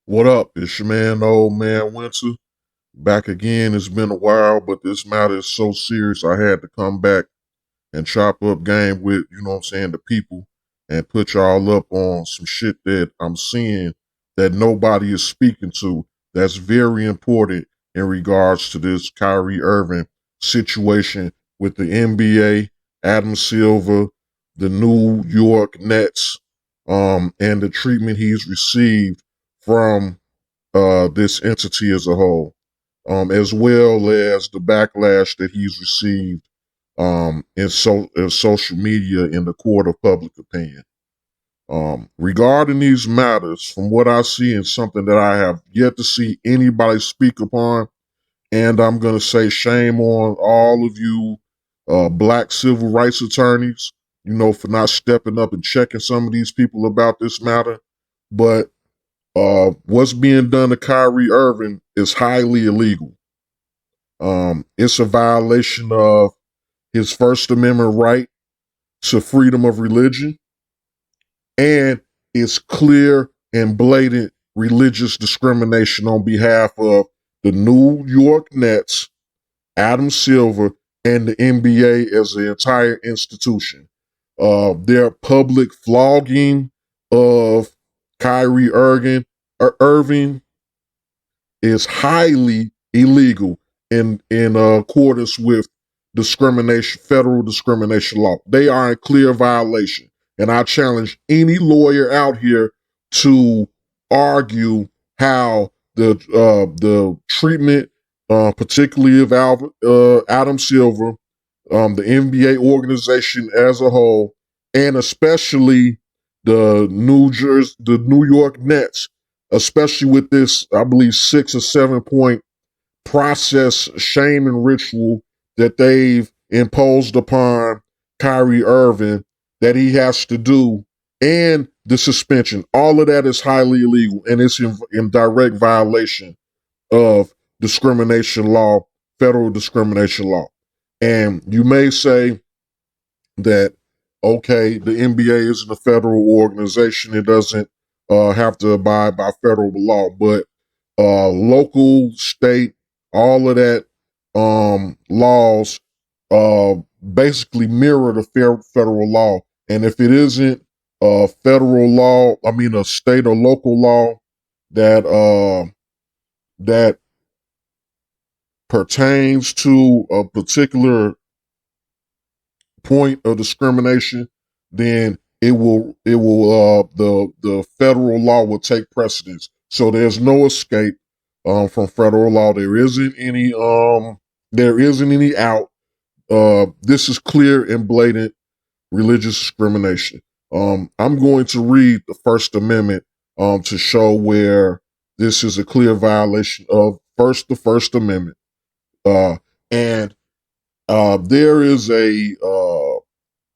What up? It's your man, Old Man Winter. Back again. It's been a while, but this matter is so serious. I had to come back and chop up game with, the people and put y'all up on some shit that I'm seeing that nobody is speaking to. That's very important in regards to this Kyrie Irving situation with the NBA, Adam Silver, the New York Nets, and the treatment he's received from this entity as a whole, as well as the backlash that he's received in social media in the court of public opinion. Regarding these matters, from what I see, and something that I have yet to see anybody speak upon, and I'm going to say shame on all of you black civil rights attorneys, for not stepping up and checking some of these people about this matter. But what's being done to Kyrie Irving is highly illegal. It's a violation of his First Amendment right to freedom of religion, and it's clear and blatant religious discrimination on behalf of the New York Nets, Adam Silver, and the NBA as an entire institution. Their public flogging of Kyrie Irving is highly illegal in accordance with federal discrimination law. They are in clear violation, and I challenge any lawyer out here to argue how the treatment, particularly of Adam Silver, the NBA organization as a whole, and especially the New York Nets, especially with this, I believe, 6 or 7 point process shame and ritual that they've imposed upon Kyrie Irving that he has to do, and the suspension. All of that is highly illegal, and it's in direct violation of discrimination law, federal discrimination law. And you may say that, okay, the NBA isn't a federal organization. It doesn't have to abide by federal law, but local, state, all of that laws basically mirror the federal law. And if it isn't a federal law, a state or local law that pertains to a particular point of discrimination, then the federal law will take precedence. So there's no escape from federal law. There isn't any out. This is clear and blatant religious discrimination. I'm going to read the First Amendment to show where this is a clear violation of the First Amendment. And there is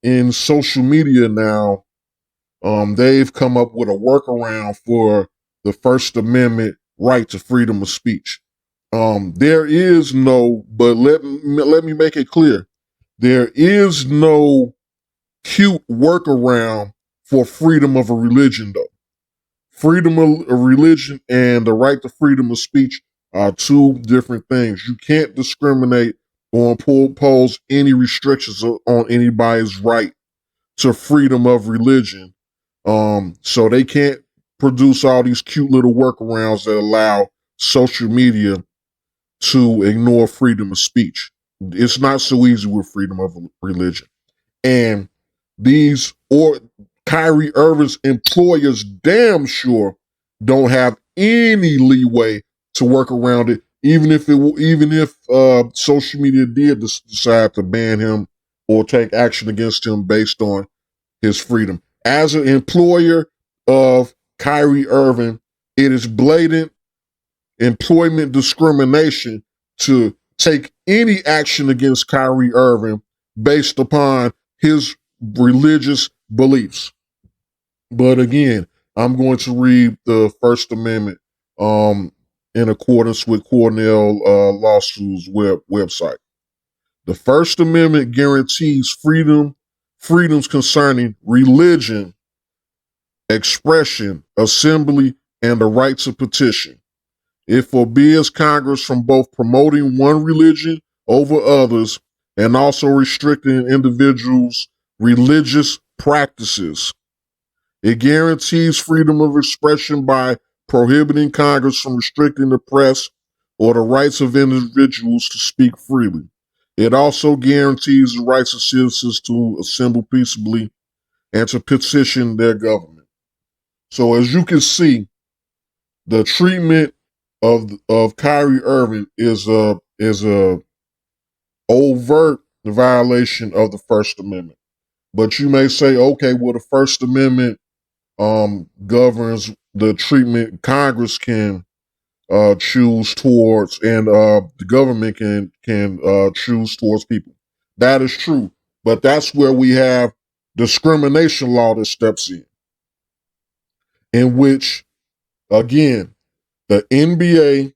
in social media now, they've come up with a workaround for the First Amendment right to freedom of speech. There is no, but let me make it clear, there is no cute workaround for freedom of a religion, though. Freedom of religion and the right to freedom of speech are two different things. You can't discriminate or impose any restrictions on anybody's right to freedom of religion. So they can't produce all these cute little workarounds that allow social media to ignore freedom of speech. It's not so easy with freedom of religion. And Kyrie Irving's employers damn sure don't have any leeway to work around it, even if social media did decide to ban him or take action against him based on his freedom. As an employer of Kyrie Irving, it is blatant employment discrimination to take any action against Kyrie Irving based upon his religious beliefs. But again, I'm going to read the First Amendment in accordance with Cornell Law School's website. The First Amendment guarantees freedoms concerning religion, expression, assembly, and the right to petition. It forbids Congress from both promoting one religion over others and also restricting individuals' religious practices. It guarantees freedom of expression by prohibiting Congress from restricting the press or the rights of individuals to speak freely. It also guarantees the rights of citizens to assemble peaceably and to petition their government. So as you can see, the treatment of Kyrie Irving is a overt violation of the First Amendment. But you may say, okay, well, the First Amendment governs the treatment Congress can choose towards, and the government can choose towards people. That is true, but that's where we have discrimination law that steps in which, again, the NBA,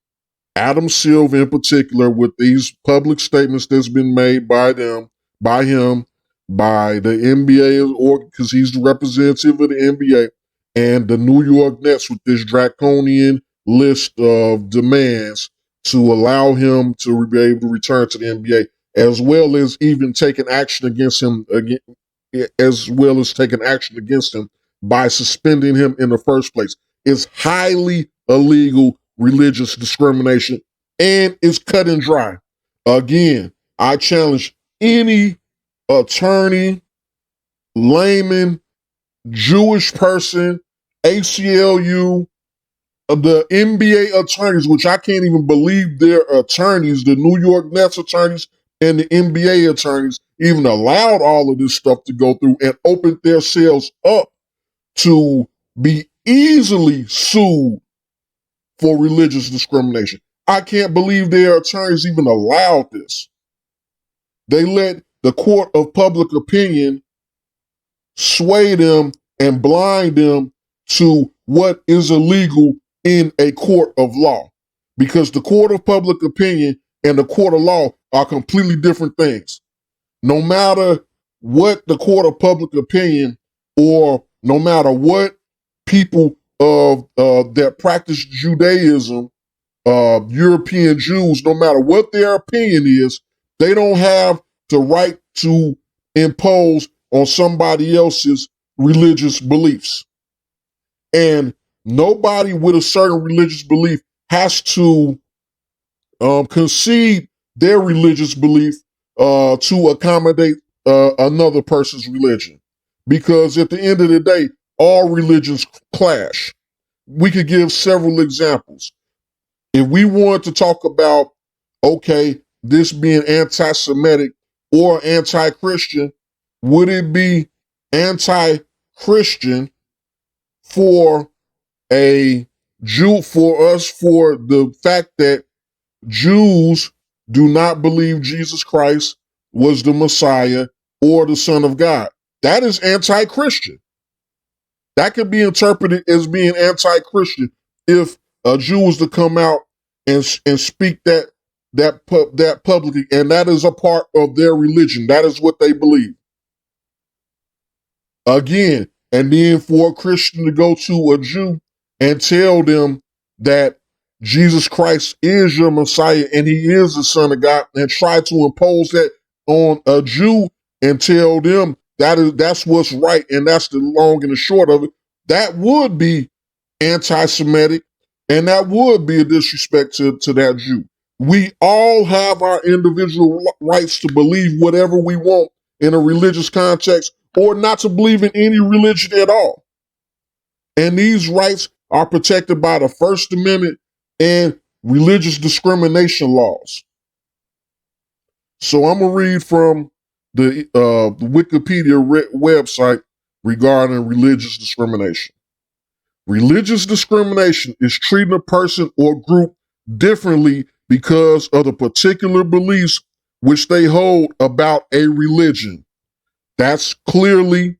Adam Silver in particular, with these public statements that's been made by him, by the NBA, or because he's the representative of the NBA, and the New York Nets with this draconian list of demands to allow him to be able to return to the NBA, as well as even taking action against him by suspending him in the first place. Is highly illegal religious discrimination, and it's cut and dry. Again, I challenge any attorney, layman, Jewish person, ACLU, the NBA attorneys, which I can't even believe they're attorneys, the New York Nets attorneys and the NBA attorneys even allowed all of this stuff to go through and opened themselves up to be easily sued for religious discrimination. I can't believe their attorneys even allowed this. They let the court of public opinion sway them and blind them to what is illegal in a court of law. Because the court of public opinion and the court of law are completely different things. No matter what the court of public opinion, or no matter what people of that practice Judaism, European Jews, no matter what their opinion is, they don't have the right to impose on somebody else's religious beliefs. And nobody with a certain religious belief has to concede their religious belief to accommodate another person's religion. Because at the end of the day, all religions clash. We could give several examples. If we want to talk about, okay, this being anti-Semitic or anti-Christian, would it be anti-Christian for a Jew, for us, for the fact that Jews do not believe Jesus Christ was the Messiah or the Son of God? That is anti-Christian. That could be interpreted as being anti-Christian if a Jew was to come out and speak that publicly, and that is a part of their religion. That is what they believe. Again, and then for a Christian to go to a Jew and tell them that Jesus Christ is your Messiah and he is the Son of God, and try to impose that on a Jew and tell them that's what's right and that's the long and the short of it, that would be anti-Semitic, and that would be a disrespect to that Jew. We all have our individual rights to believe whatever we want in a religious context, or not to believe in any religion at all. And these rights are protected by the First Amendment and religious discrimination laws. So I'm going to read from the Wikipedia website regarding religious discrimination. Religious discrimination is treating a person or group differently because of the particular beliefs which they hold about a religion. That's clearly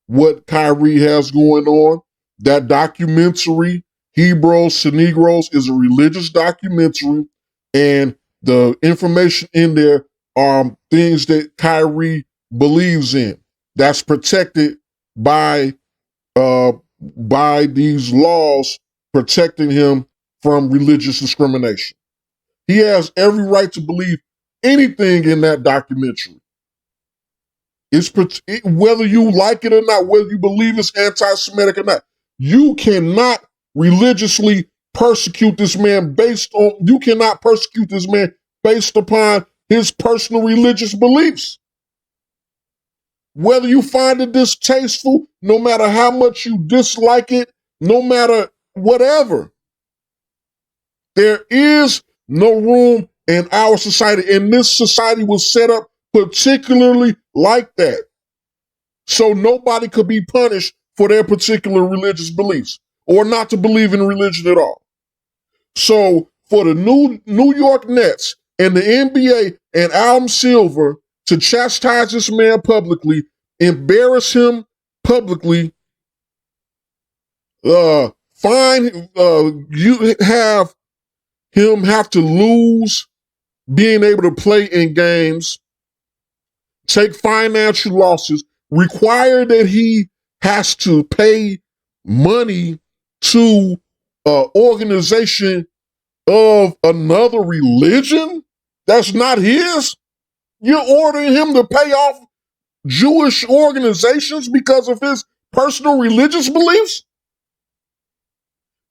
what Kyrie has going on. That documentary, Hebrews to Negroes, is a religious documentary, and the information in there are things that Kyrie believes in. That's protected by these laws protecting him from religious discrimination. He has every right to believe anything in that documentary. Whether you like it or not, whether you believe it's anti-Semitic or not, you cannot religiously persecute this man based upon his personal religious beliefs. Whether you find it distasteful, no matter how much you dislike it, no matter whatever, there is no room in our society, and this society was set up particularly like that. So nobody could be punished for their particular religious beliefs or not to believe in religion at all. So for the New York Nets and the NBA and Adam Silver to chastise this man publicly, embarrass him publicly, you have him have to lose being able to play in games, take financial losses, require that he has to pay money to an organization of another religion that's not his. You're ordering him to pay off Jewish organizations because of his personal religious beliefs?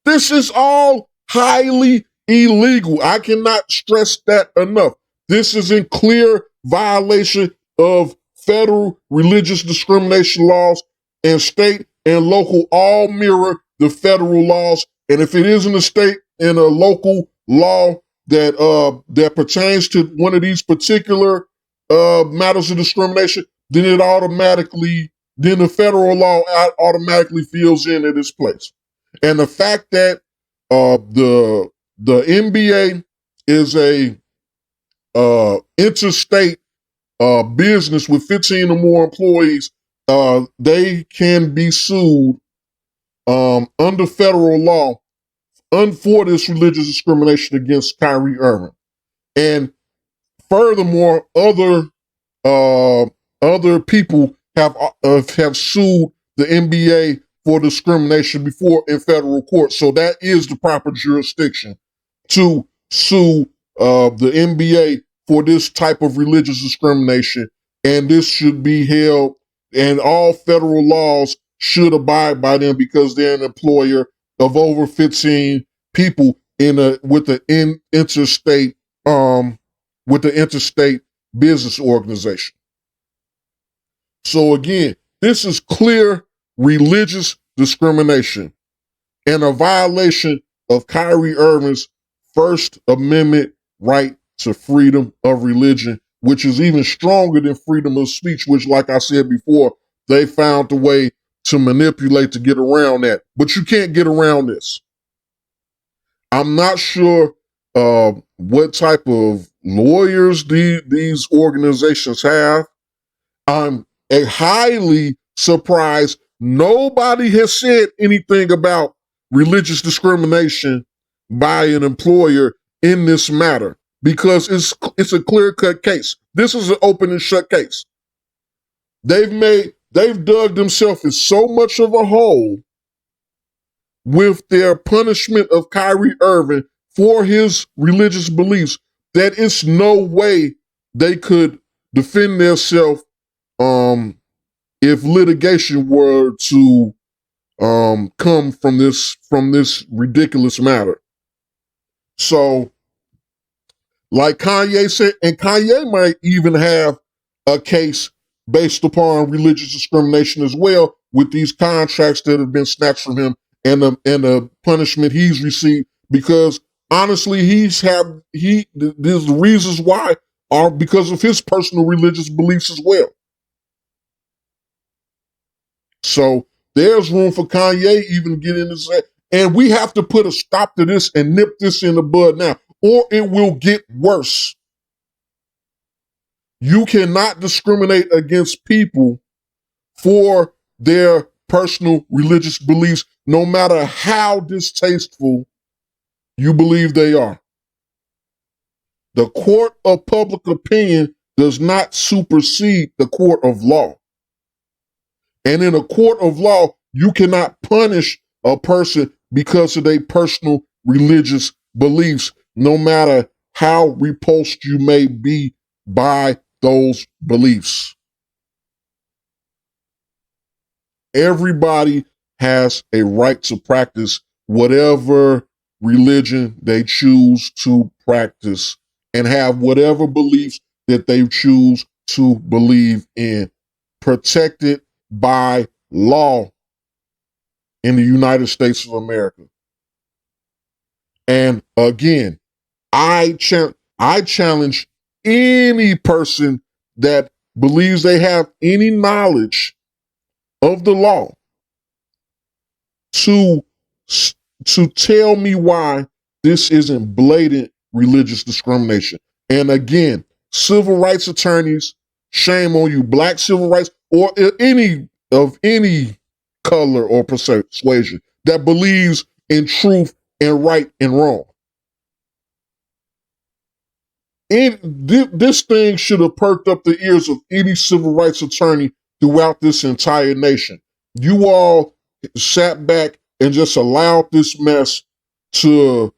This is all highly illegal. I cannot stress that enough. This is in clear violation of federal religious discrimination laws, and state and local all mirror the federal laws. And if it isn't a state and a local law that pertains to one of these particular matters of discrimination, then the federal law automatically fills in at its place. And the fact that the NBA is a interstate business with 15 or more employees, they can be sued under federal law for this religious discrimination against Kyrie Irving. And furthermore, other people have sued the NBA for discrimination before in federal court. So that is the proper jurisdiction to sue the NBA for this type of religious discrimination. And this should be held, and all federal laws should abide by them because they're an employer of over 15 people with the interstate business organization. So again, this is clear religious discrimination and a violation of Kyrie Irving's First Amendment right to freedom of religion, which is even stronger than freedom of speech, which, like I said before, they found a way to manipulate to get around that. But you can't get around this. I'm not sure what type of lawyers these organizations have. I'm highly surprised nobody has said anything about religious discrimination by an employer in this matter, because it's a clear-cut case. This is an open and shut case. They've dug themselves in so much of a hole with their punishment of Kyrie Irving for his religious beliefs that it's no way they could defend themselves if litigation were to come from this ridiculous matter. So, like Kanye said, and Kanye might even have a case based upon religious discrimination as well, with these contracts that have been snatched from him and the punishment he's received, because honestly, the reasons why are because of his personal religious beliefs as well. So there's room for Kanye even to get in this, and we have to put a stop to this and nip this in the bud now, or it will get worse. You cannot discriminate against people for their personal religious beliefs, no matter how distasteful you believe they are. The court of public opinion does not supersede the court of law. And in a court of law, you cannot punish a person because of their personal religious beliefs, no matter how repulsed you may be by those beliefs. Everybody has a right to practice whatever religion they choose to practice and have whatever beliefs that they choose to believe in, protected by law in the United States of America. And again, I challenge any person that believes they have any knowledge of the law to tell me why this isn't blatant religious discrimination. And again, civil rights attorneys, shame on you, black civil rights, or any color or persuasion that believes in truth and right and wrong. This thing should have perked up the ears of any civil rights attorney throughout this entire nation. You all sat back and just allowed this mess to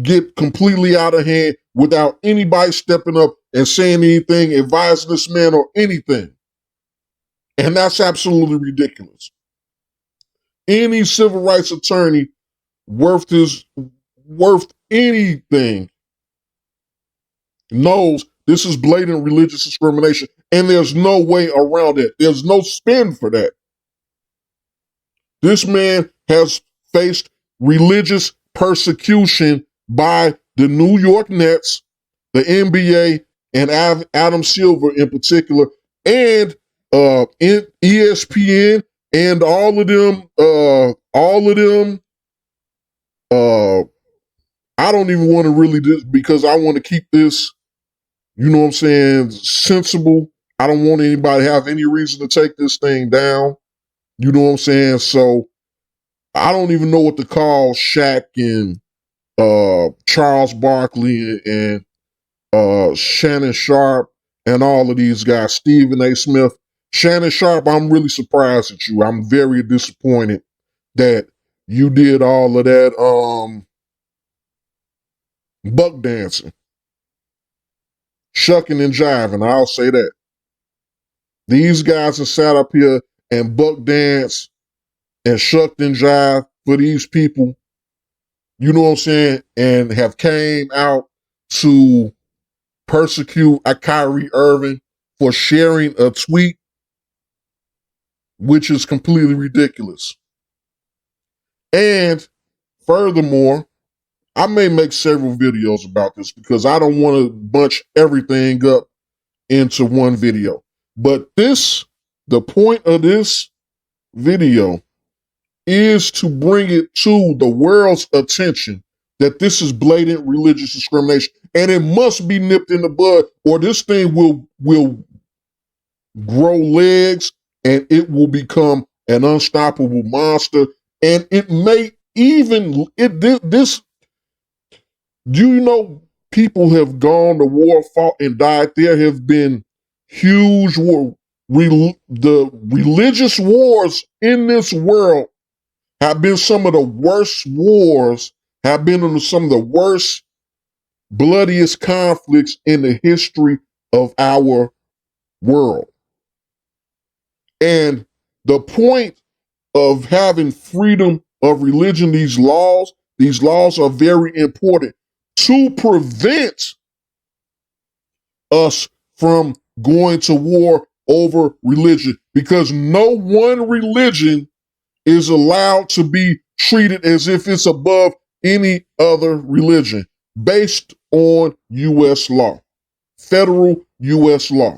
get completely out of hand without anybody stepping up and saying anything, advising this man or anything. And that's absolutely ridiculous. Any civil rights attorney worth anything knows this is blatant religious discrimination, and there's no way around it. There's no spin for that. This man has faced religious persecution by the New York Nets, the NBA, and Adam Silver in particular, and ESPN, and all of them. I don't even want to really do, because I want to keep this, you know what I'm saying, sensible. I don't want anybody to have any reason to take this thing down. You know what I'm saying? So I don't even know what to call Shaq and Charles Barkley and Shannon Sharp and all of these guys, Stephen A. Smith. Shannon Sharp, I'm really surprised at you. I'm very disappointed that you did all of that buck dancing, shucking and jiving. I'll say that. These guys have sat up here and buck danced and shucked and jive for these people, you know what I'm saying, and have came out to persecute Kyrie Irving for sharing a tweet, which is completely ridiculous. And furthermore, I may make several videos about this because I don't want to bunch everything up into one video. But the point of this video is to bring it to the world's attention that this is blatant religious discrimination, and it must be nipped in the bud, or this thing will grow legs and it will become an unstoppable monster. And it may even this. Do you know people have gone to war, fought, and died? There have been huge war. The religious wars in this world have been some of the worst wars, have been some of the worst, bloodiest conflicts in the history of our world. And the point of having freedom of religion, these laws are very important to prevent us from going to war over religion, because no one religion is allowed to be treated as if it's above any other religion based on U.S. law, federal U.S. law.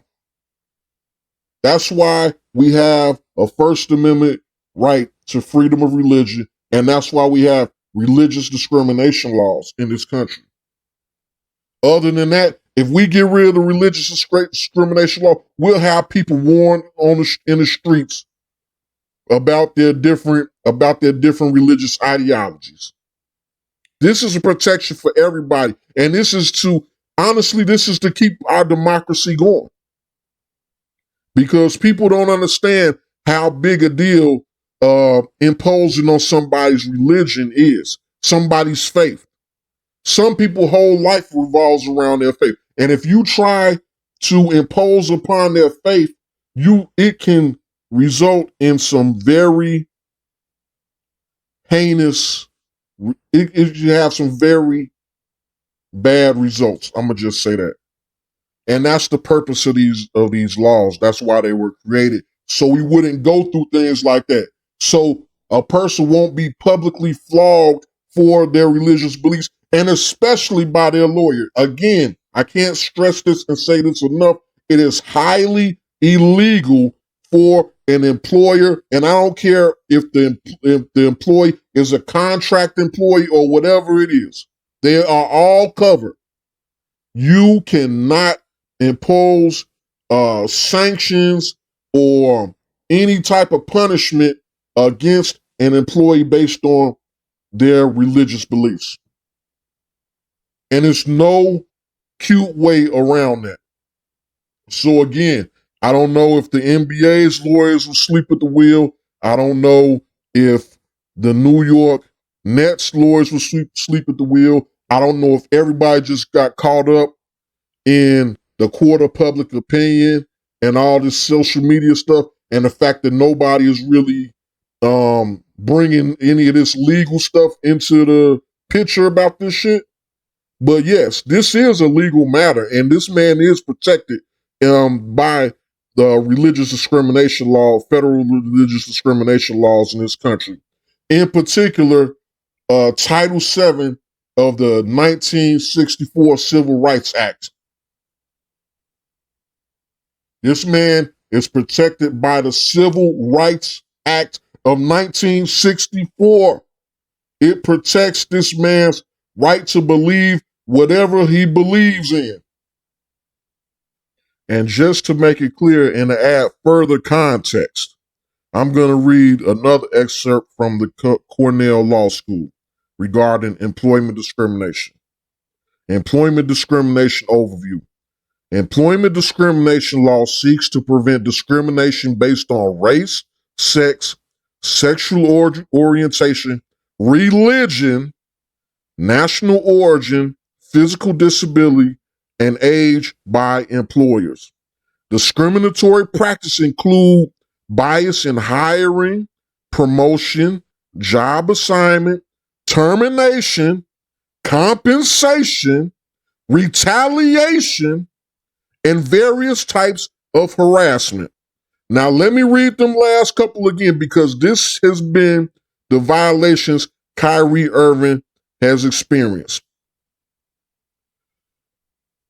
That's why we have a First Amendment right to freedom of religion, and that's why we have religious discrimination laws in this country. Other than that, if we get rid of the religious discrimination law, we'll have people warned in the streets about their different religious ideologies. This is a protection for everybody, and this is to keep our democracy going. Because people don't understand how big a deal imposing on somebody's religion is, somebody's faith. Some people's whole life revolves around their faith. And if you try to impose upon their faith, it can result in some very heinous, you have some very bad results. I'm gonna just say that. And that's the purpose of these laws. That's why they were created. So we wouldn't go through things like that. So a person won't be publicly flogged for their religious beliefs, and especially by their lawyer. Again, I can't stress this and say this enough. It is highly illegal for an employer, and I don't care if the employee is a contract employee or whatever it is. They are all covered. You cannot impose sanctions or any type of punishment against an employee based on their religious beliefs. And there's no cute way around that. So again, I don't know if the NBA's lawyers will sleep at the wheel. I don't know if the New York Nets lawyers will sleep at the wheel. I don't know if everybody just got caught up in the court of public opinion and all this social media stuff, and the fact that nobody is really bringing any of this legal stuff into the picture about this shit. But yes, this is a legal matter, and this man is protected by the religious discrimination law, federal religious discrimination laws in this country. In particular, Title VII of the 1964 Civil Rights Act. This man is protected by the Civil Rights Act of 1964. It protects this man's right to believe whatever he believes in. And just to make it clear and to add further context, I'm going to read another excerpt from the Cornell Law School regarding employment discrimination. Employment discrimination overview. Employment discrimination law seeks to prevent discrimination based on race, sex, sexual orientation, religion, national origin, physical disability, and age by employers. Discriminatory practices include bias in hiring, promotion, job assignment, termination, compensation, retaliation, and various types of harassment. Now, let me read them last couple again, because this has been the violations Kyrie Irving has experienced.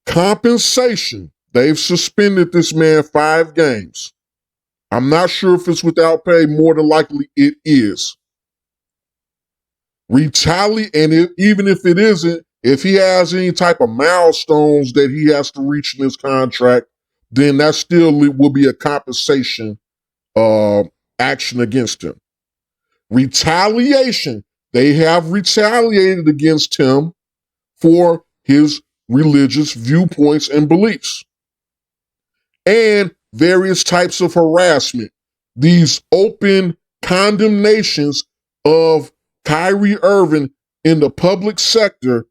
Compensation. They've suspended this man 5 games. I'm not sure if it's without pay. More than likely it is. Even if it isn't, if he has any type of milestones that he has to reach in his contract, then that still will be a compensation action against him. Retaliation. They have retaliated against him for his religious viewpoints and beliefs. And various types of harassment. These open condemnations of Kyrie Irving in the public sector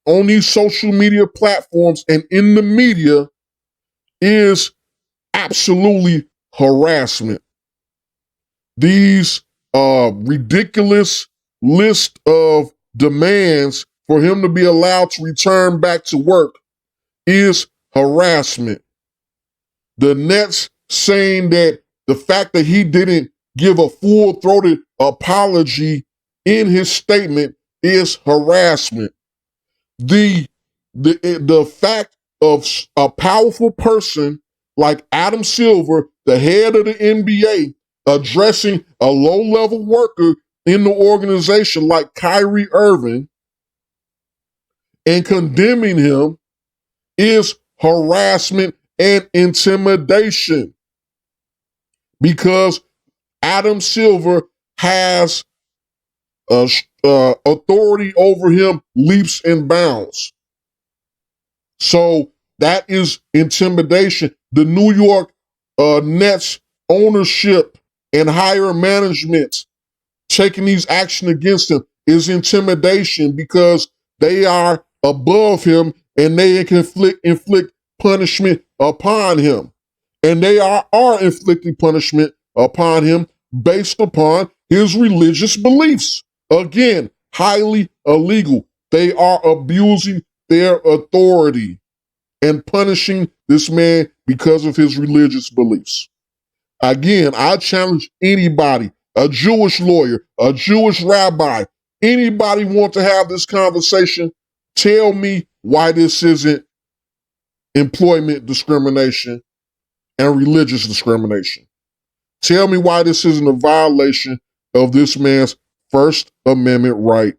on these social media platforms and in the media is absolutely harassment. These ridiculous list of demands for him to be allowed to return back to work is harassment. The Nets saying that the fact that he didn't give a full-throated apology in his statement is harassment. The fact of a powerful person like Adam Silver, the head of the NBA, addressing a low-level worker in the organization like Kyrie Irving and condemning him is harassment and intimidation, because Adam Silver has authority over him leaps and bounds. So that is intimidation. The New York Nets ownership and higher management taking these action against him is intimidation because they are above him and they can inflict punishment upon him. And they are inflicting punishment upon him based upon his religious beliefs. Again, highly illegal. They are abusing their authority and punishing this man because of his religious beliefs. Again, I challenge anybody, a Jewish lawyer, a Jewish rabbi, anybody want to have this conversation, tell me why this isn't employment discrimination and religious discrimination. Tell me why this isn't a violation of this man's First Amendment right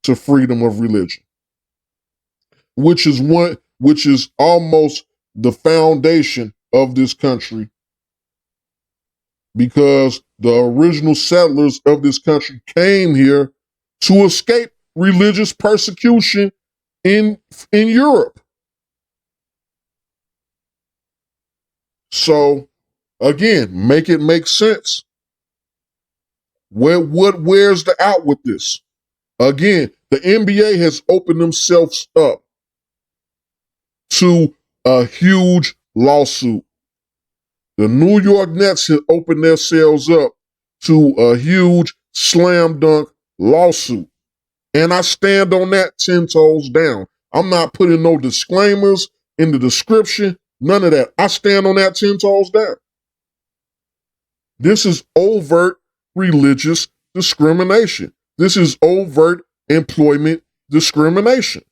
to freedom of religion, which is almost the foundation of this country, because the original settlers of this country came here to escape religious persecution in Europe. So again, make it make sense. Where's the out with this? Again, the NBA has opened themselves up to a huge lawsuit. The New York Nets have opened themselves up to a huge slam dunk lawsuit. And I stand on that 10 toes down. I'm not putting no disclaimers in the description, none of that. I stand on that 10 toes down. This is overt religious discrimination. This is overt employment discrimination.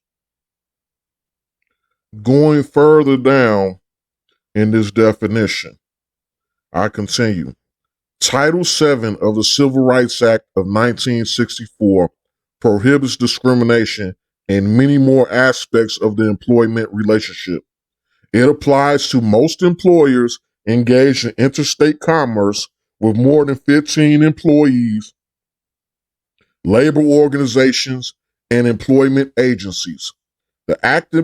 Going further down in this definition, I continue. Title VII of the Civil Rights Act of 1964 prohibits discrimination in many more aspects of the employment relationship. It applies to most employers engaged in interstate commerce with more than 15 employees, labor organizations, and employment agencies. The act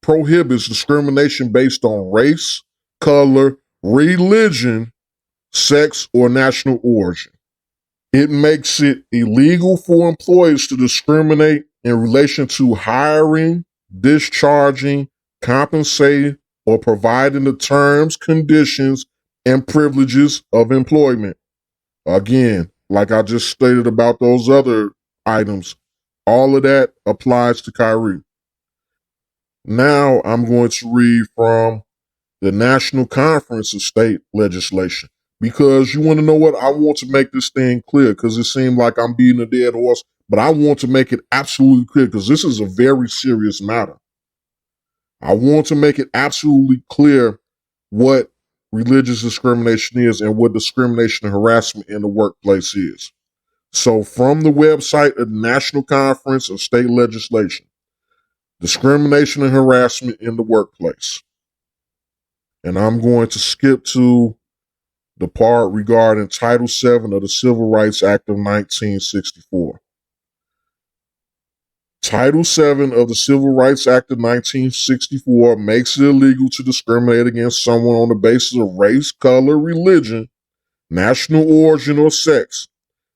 prohibits discrimination based on race, color, religion, sex, or national origin. It makes it illegal for employers to discriminate in relation to hiring, discharging, compensating, or providing the terms, conditions, and privileges of employment. Again, like I just stated about those other items, all of that applies to Kyrie. Now I'm going to read from the National Conference of State Legislation, because you want to know what? I want to make this thing clear, because it seemed like I'm beating a dead horse, but I want to make it absolutely clear because this is a very serious matter. I want to make it absolutely clear what religious discrimination is and what discrimination and harassment in the workplace is. So from the website of the National Conference of State Legislation, discrimination and harassment in the workplace. And I'm going to skip to the part regarding Title VII of the Civil Rights Act of 1964. Title VII of the Civil Rights Act of 1964 makes it illegal to discriminate against someone on the basis of race, color, religion, national origin, or sex.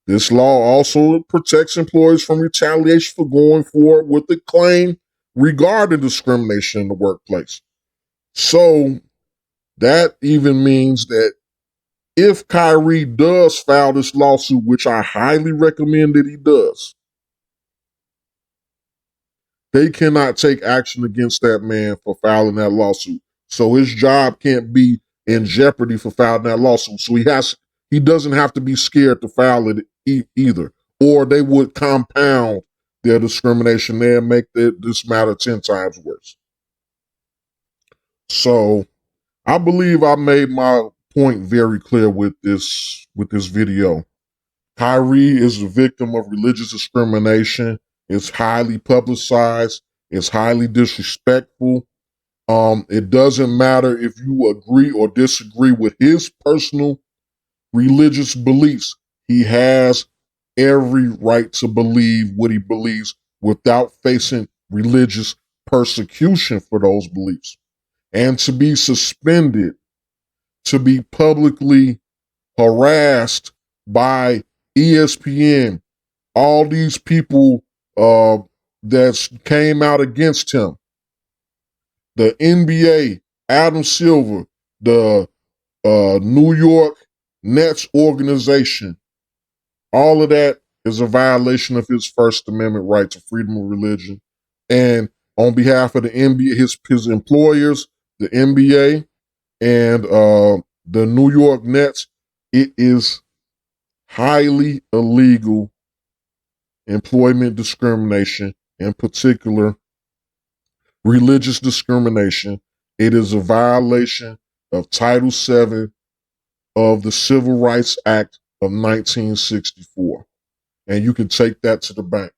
This law also protects employees from retaliation for going forward with a claim regarding discrimination in the workplace. So that even means that if Kyrie does file this lawsuit, which I highly recommend that he does, they cannot take action against that man for filing that lawsuit. So his job can't be in jeopardy for filing that lawsuit. So he doesn't have to be scared to file it either, or they would compound their discrimination there and make this matter 10 times worse. So I believe I made my point very clear with this video. Kyrie is a victim of religious discrimination. It's highly publicized. It's highly disrespectful. It doesn't matter if you agree or disagree with his personal religious beliefs. He has every right to believe what he believes without facing religious persecution for those beliefs. And to be suspended, to be publicly harassed by ESPN, all these people that came out against him. The NBA, Adam Silver, the New York Nets organization, all of that is a violation of his First Amendment right to freedom of religion. And on behalf of the NBA, his employers, the NBA and the New York Nets, it is highly illegal employment discrimination, in particular religious discrimination. It is a violation of Title VII of the Civil Rights Act of 1964. And you can take that to the bank.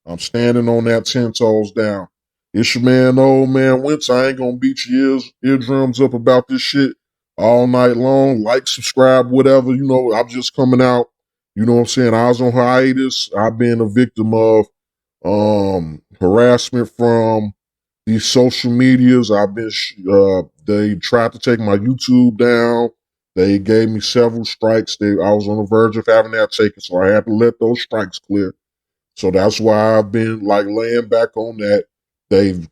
I'm standing on that 10 toes down. It's your man, old man Winter. I ain't gonna beat your eardrums up about this shit all night long. Like, subscribe, whatever. You know, I'm just coming out. You know what I'm saying? I was on hiatus. I've been a victim of harassment from these social medias. They tried to take my YouTube down. They gave me several strikes. I was on the verge of having that taken, so I had to let those strikes clear. So that's why I've been like laying back on that. They've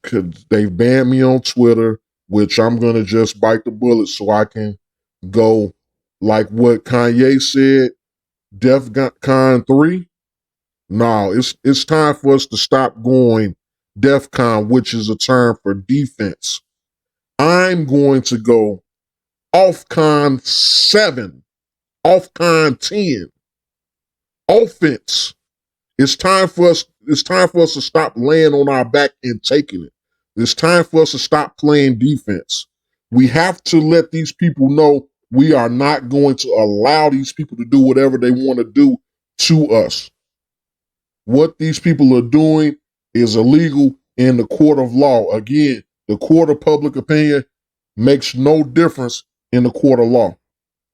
banned me on Twitter, which I'm gonna just bite the bullet so I can go like what Kanye said, DEFCON 3. No, it's time for us to stop going DEFCON, which is a term for defense. I'm going to go OFCON 7, OFCON 10, offense. It's time for us to stop laying on our back and taking it. It's time for us to stop playing defense. We have to let these people know we are not going to allow these people to do whatever they want to do to us. What these people are doing is illegal in the court of law. Again, the court of public opinion makes no difference in the court of law.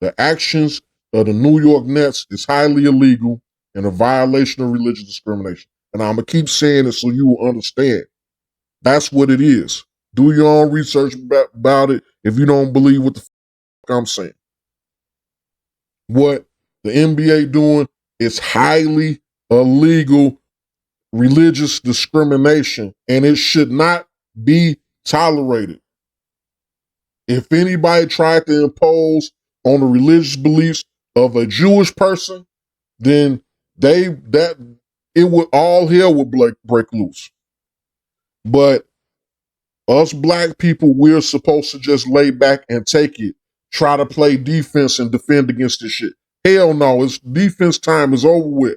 The actions of the New York Nets is highly illegal and a violation of religious discrimination. And I'm going to keep saying it so you will understand. That's what it is. Do your own research about it if you don't believe what the fuck I'm saying. What the NBA doing is highly illegal religious discrimination, and it should not be tolerated. If anybody tried to impose on the religious beliefs of a Jewish person, then all hell would break loose. But us black people, we're supposed to just lay back and take it, try to play defense and defend against this shit. Hell no, it's defense time is over with.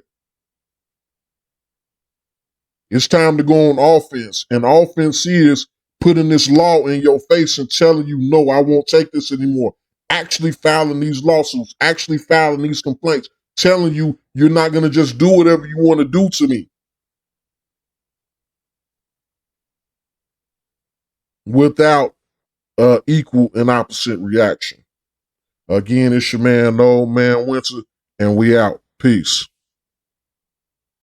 It's time to go on offense. And offense is putting this law in your face and telling you, no, I won't take this anymore. Actually filing these lawsuits, actually filing these complaints, telling you you're not going to just do whatever you want to do to me. Without equal and opposite reaction. Again, it's your man, old man Winter, and we out. Peace.